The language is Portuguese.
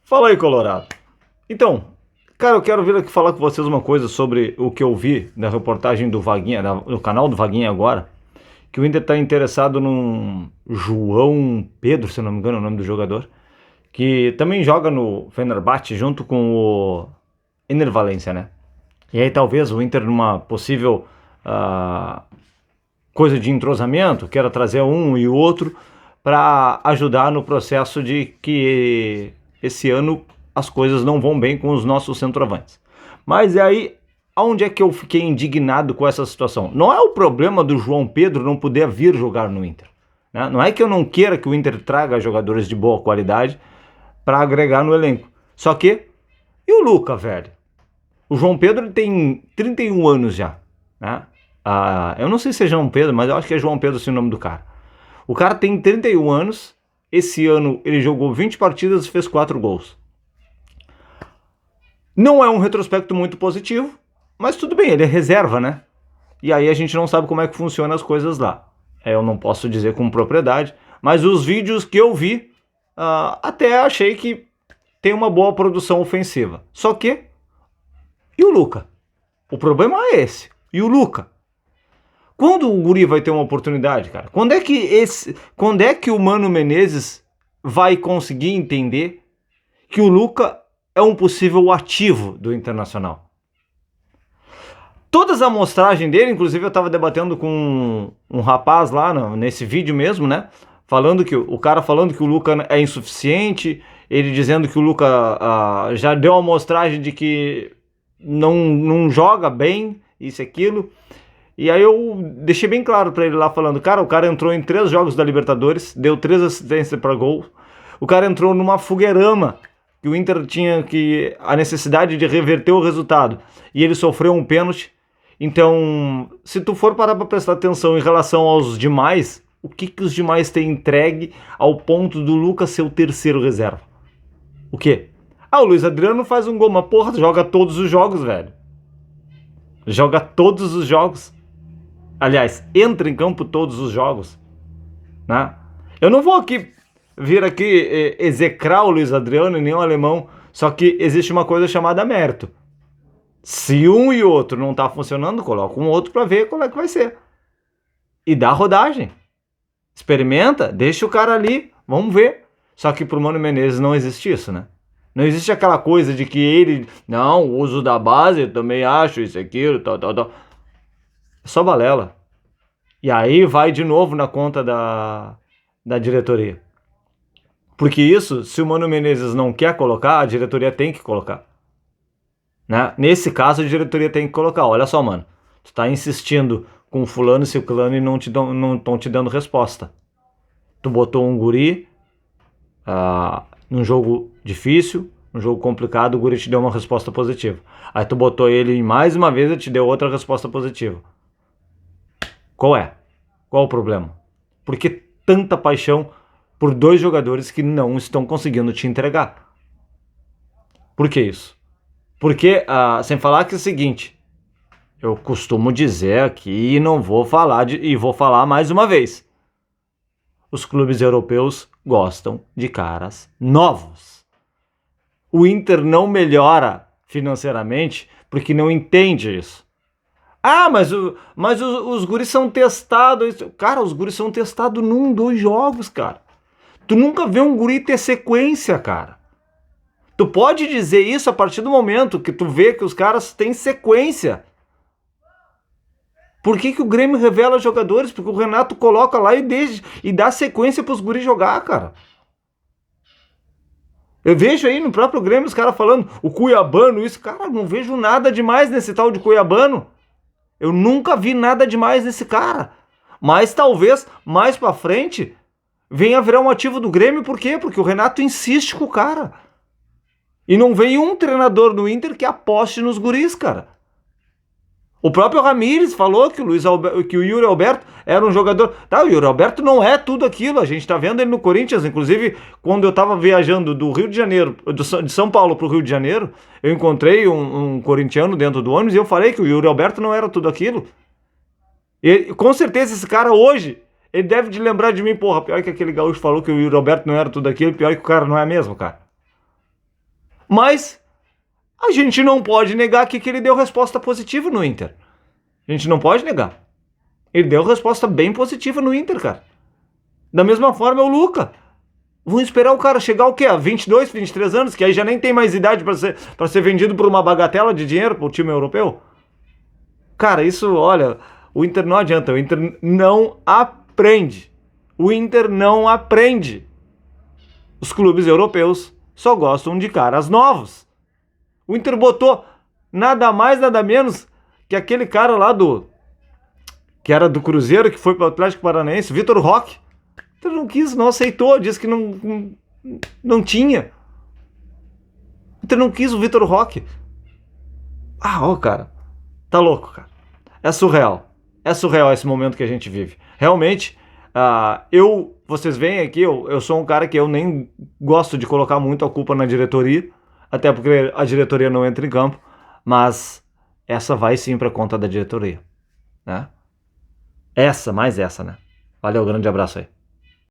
Fala aí, Colorado. Então, cara, eu quero vir aqui falar com vocês uma coisa sobre o que eu vi na reportagem do Vaguinha, no canal do Vaguinha agora, que o Inter tá interessado num João Pedro, se não me engano é o nome do jogador, que também joga no Fenerbahçe junto com o Ener Valencia, né? E aí talvez o Inter numa possível coisa de entrosamento, queira trazer um e o outro para ajudar no processo de que esse ano as coisas não vão bem com os nossos centroavantes. Mas aí, aonde é que eu fiquei indignado com essa situação? Não é o problema do João Pedro não poder vir jogar no Inter, né? Não é que eu não queira que o Inter traga jogadores de boa qualidade para agregar no elenco. Só que, e o Luca, velho? O João Pedro tem 31 anos já, né? Eu não sei se é João Pedro, mas eu acho que é João Pedro, assim, o nome do cara. O cara tem 31 anos, esse ano ele jogou 20 partidas e fez 4 gols. Não é um retrospecto muito positivo, mas tudo bem, ele é reserva, né? E aí a gente não sabe como é que funcionam as coisas lá. Eu não posso dizer com propriedade, mas os vídeos que eu vi, até achei que tem uma boa produção ofensiva. Só que, e o Luca? O problema é esse. E o Luca? Quando o guri vai ter uma oportunidade, cara? Quando é que o Mano Menezes vai conseguir entender que o Luca é um possível ativo do Internacional? Todas as amostragens dele, inclusive eu estava debatendo com um rapaz lá nesse vídeo mesmo, né? O cara falando que o Luca é insuficiente, ele dizendo que o Luca já deu a amostragem de que não joga bem, isso e aquilo. E aí eu deixei bem claro pra ele lá falando, cara, o cara entrou em 3 jogos da Libertadores, deu 3 assistências pra gol, o cara entrou numa fogueirama, que o Inter tinha a necessidade de reverter o resultado, e ele sofreu um pênalti. Então, se tu for parar pra prestar atenção em relação aos demais, o que os demais têm entregue ao ponto do Lucas ser o terceiro reserva? O quê? O Luiz Adriano faz um gol, mas porra, joga todos os jogos, velho. Joga todos os jogos. Aliás, entra em campo todos os jogos, né? Eu não vou vir aqui execrar o Luiz Adriano e nem o alemão, só que existe uma coisa chamada mérito. Se um e outro não tá funcionando, coloca um outro para ver qual é que vai ser. E dá rodagem. Experimenta, deixa o cara ali, vamos ver. Só que pro Mano Menezes não existe isso, né? Não existe aquela coisa de que ele, não, o uso da base, eu também acho isso, aquilo, tal. É só balela. E aí vai de novo na conta da diretoria. Porque isso, se o Mano Menezes não quer colocar, a diretoria tem que colocar. Né? Nesse caso, a diretoria tem que colocar. Olha só, mano, tu tá insistindo com fulano e ciclano e não estão te dando resposta. Tu botou um guri num jogo difícil, num jogo complicado, o guri te deu uma resposta positiva. Aí tu botou ele e mais uma vez ele te deu outra resposta positiva. Qual é? Qual o problema? Por que tanta paixão por 2 jogadores que não estão conseguindo te entregar? Por que isso? Porque, sem falar que é o seguinte, eu costumo dizer aqui e não vou falar, e vou falar mais uma vez. Os clubes europeus gostam de caras novos. O Inter não melhora financeiramente porque não entende isso. Mas os guris são testados. Cara, os guris são testados num, 2 jogos, cara. Tu nunca vê um guri ter sequência, cara. Tu pode dizer isso a partir do momento que tu vê que os caras têm sequência. Por que o Grêmio revela jogadores? Porque o Renato coloca lá e dá sequência pros guris jogar, cara. Eu vejo aí no próprio Grêmio os caras falando, o Cuiabano, isso. Cara, não vejo nada demais nesse tal de Cuiabano. Eu nunca vi nada demais nesse cara. Mas talvez, mais pra frente, venha virar um ativo do Grêmio. Por quê? Porque o Renato insiste com o cara. E não vem um treinador no Inter que aposte nos guris, cara. O próprio Ramires falou que o Yuri Alberto era um jogador... Tá, o Yuri Alberto não é tudo aquilo. A gente tá vendo ele no Corinthians. Inclusive, quando eu tava viajando do Rio de Janeiro, de São Paulo pro Rio de Janeiro, eu encontrei um corintiano dentro do ônibus e eu falei que o Yuri Alberto não era tudo aquilo. E com certeza esse cara hoje, ele deve de lembrar de mim. Porra, pior que aquele gaúcho falou que o Yuri Alberto não era tudo aquilo, pior que o cara não é mesmo, cara. Mas a gente não pode negar aqui que ele deu resposta positiva no Inter. A gente não pode negar. Ele deu resposta bem positiva no Inter, cara. Da mesma forma é o Luca. Vão esperar o cara chegar o quê? A 22, 23 anos, que aí já nem tem mais idade pra ser vendido por uma bagatela de dinheiro pro time europeu? Cara, isso, olha, o Inter não adianta. O Inter não aprende. O Inter não aprende. Os clubes europeus só gostam de caras novos. O Inter botou nada mais, nada menos que aquele cara lá que era do Cruzeiro, que foi pro Atlético Paranaense, Vitor Roque. O Inter não quis, não aceitou, disse que não tinha. O Inter não quis o Vitor Roque. Cara, tá louco, cara. É surreal. É surreal esse momento que a gente vive. Realmente, vocês veem aqui, eu sou um cara que eu nem gosto de colocar muito a culpa na diretoria, até porque a diretoria não entra em campo, mas essa vai sim pra conta da diretoria, né? Mais essa, né? Valeu, grande abraço aí.